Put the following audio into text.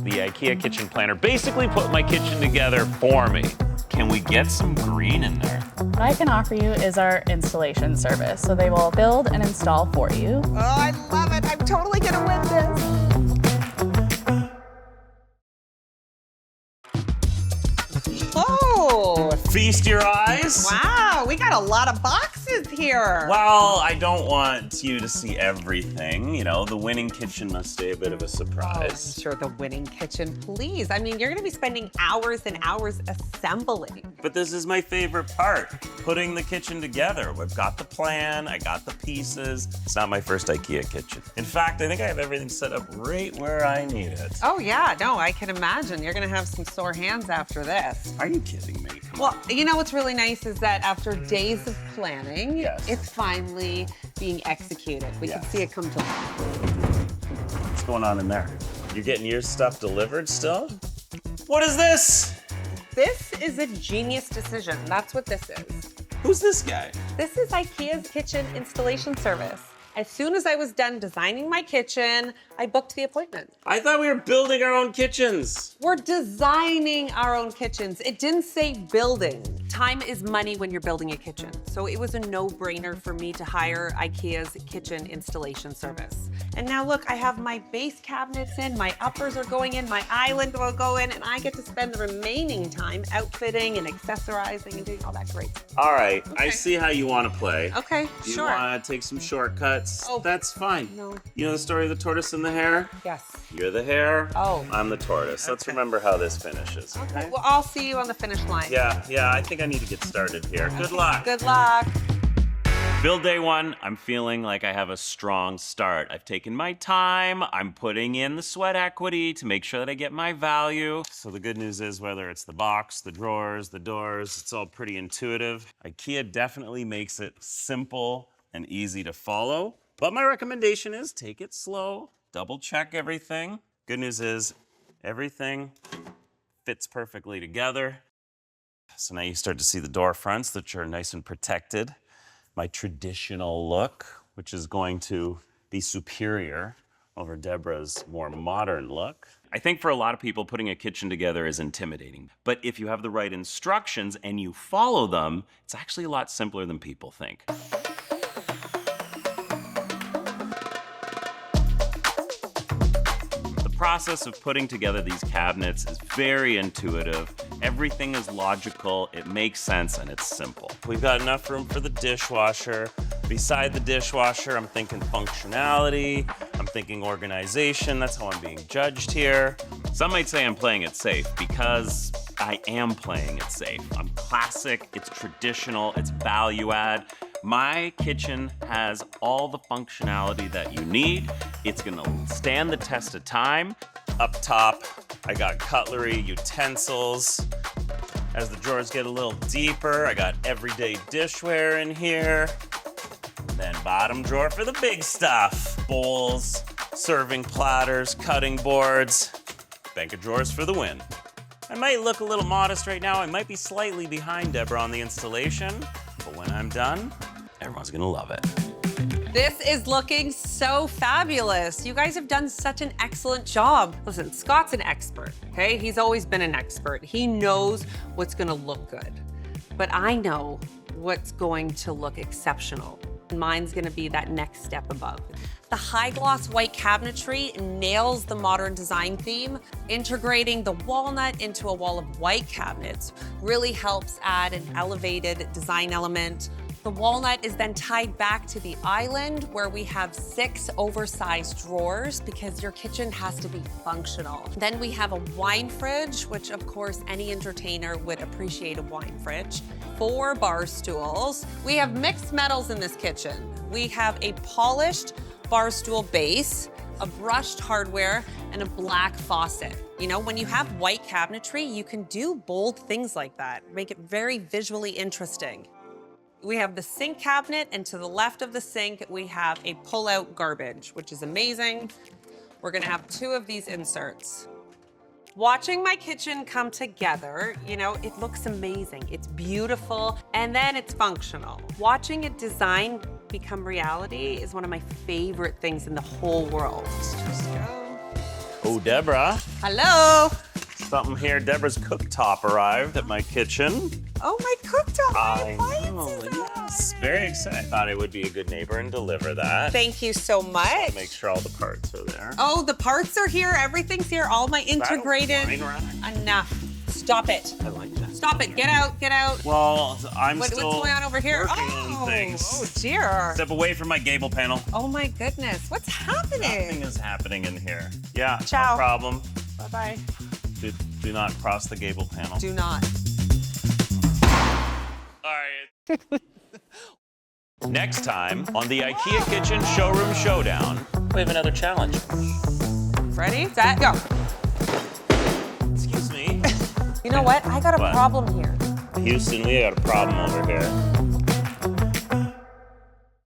The IKEA kitchen planner basically put my kitchen together for me. Can we get some green in there? What I can offer you is our installation service. So they will build and install for you. Oh, I love it. I'm totally gonna win this. Oh! Feast your eyes. Wow, we got a lot of boxes here. Well, I don't want you to see everything. You know, the winning kitchen must stay a bit of a surprise. Oh, sure, the winning kitchen, please. I mean, you're gonna be spending hours and hours assembling. But this is my favorite part, putting the kitchen together. We've got the plan, I got the pieces. It's not my first IKEA kitchen. In fact, I think I have everything set up right where I need it. Oh yeah, no, I can imagine. You're gonna have some sore hands after this. Are you kidding me? Well, you know what's really nice is that after days of planning, Yes. it's finally being executed. We can Yes. see it come to life. What's going on in there? You're getting your stuff delivered still? What is this? This is a genius decision. That's what this is. Who's this guy? This is IKEA's kitchen installation service. As soon as I was done designing my kitchen, I booked the appointment. I thought we were building our own kitchens. We're designing our own kitchens. It didn't say building. Time is money when you're building a kitchen. So it was a no-brainer for me to hire IKEA's kitchen installation service. And now look, I have my base cabinets in, my uppers are going in, my island will go in, and I get to spend the remaining time outfitting and accessorizing and doing all that great stuff. All right, I Okay. see how you want to play. Okay, You sure. want to take some shortcuts? Oh, that's fine. no. You know the story of the tortoise and the hare? Yes. You're the hare. Oh. I'm the tortoise. Let's Okay. remember how this finishes. Okay, well, I'll see you on the finish line. Yeah, I think I need to get started here. Good luck. Good luck. Build day one, I'm feeling like I have a strong start. I've taken my time, I'm putting in the sweat equity to make sure that I get my value. So the good news is whether it's the box, the drawers, the doors, it's all pretty intuitive. IKEA definitely makes it simple and easy to follow. But my recommendation is take it slow, double check everything. Good news is everything fits perfectly together. So now you start to see the door fronts, which are nice and protected. My traditional look, which is going to be superior over Debra's more modern look. I think for a lot of people, putting a kitchen together is intimidating. But if you have the right instructions and you follow them, it's actually a lot simpler than people think. The process of putting together these cabinets is very intuitive. Everything is logical, it makes sense, and it's simple. We've got enough room for the dishwasher. Beside the dishwasher, I'm thinking functionality, I'm thinking organization. That's how I'm being judged here. Some might say I'm playing it safe because I am playing it safe. I'm classic, it's traditional, it's value add. My kitchen has all the functionality that you need. It's gonna stand the test of time. Up top, I got cutlery, utensils. As the drawers get a little deeper, I got everyday dishware in here. Then bottom drawer for the big stuff. Bowls, serving platters, cutting boards. Bank of drawers for the win. I might look a little modest right now. I might be slightly behind Debra on the installation, but when I'm done, everyone's gonna love it. This is looking so fabulous. You guys have done such an excellent job. Listen, Scott's an expert, okay? He's always been an expert. He knows what's gonna look good. But I know what's going to look exceptional. Mine's gonna be that next step above. The high gloss white cabinetry nails the modern design theme. Integrating the walnut into a wall of white cabinets really helps add an elevated design element. The walnut is then tied back to the island where we have 6 oversized drawers because your kitchen has to be functional. Then we have a wine fridge, which of course any entertainer would appreciate a wine fridge. 4 bar stools. We have mixed metals in this kitchen. We have a polished bar stool base, a brushed hardware, and a black faucet. You know, when you have white cabinetry, you can do bold things like that, make it very visually interesting. We have the sink cabinet, and to the left of the sink, we have a pull-out garbage, which is amazing. We're gonna have 2 of these inserts. Watching my kitchen come together, you know, it looks amazing. It's beautiful, and then it's functional. Watching a design become reality is one of my favorite things in the whole world. Just go. Oh, Debra. Hello. Something here. Debra's cooktop arrived at my kitchen. Oh, my cooktop. I know, yes. Very excited. I thought I would be a good neighbor and deliver that. Thank you so much. Make sure all the parts are there. Oh, the parts are here. Everything's here. All my integrated. Wine rack? Enough. Stop it. I like that. Stop it. Get out. Get out. Well, I'm What's still going on over here? working on things. Oh, dear. Step away from my gable panel. Oh, my goodness. What's happening? Nothing is happening in here. Yeah, Ciao. no problem. Bye-bye. Do not cross the gable panel. Do not. All right. Next time on the IKEA Kitchen Showroom Showdown, we have another challenge. Ready, set, go. Excuse me. You know what? I got a What? problem here. Houston, we got a problem over here.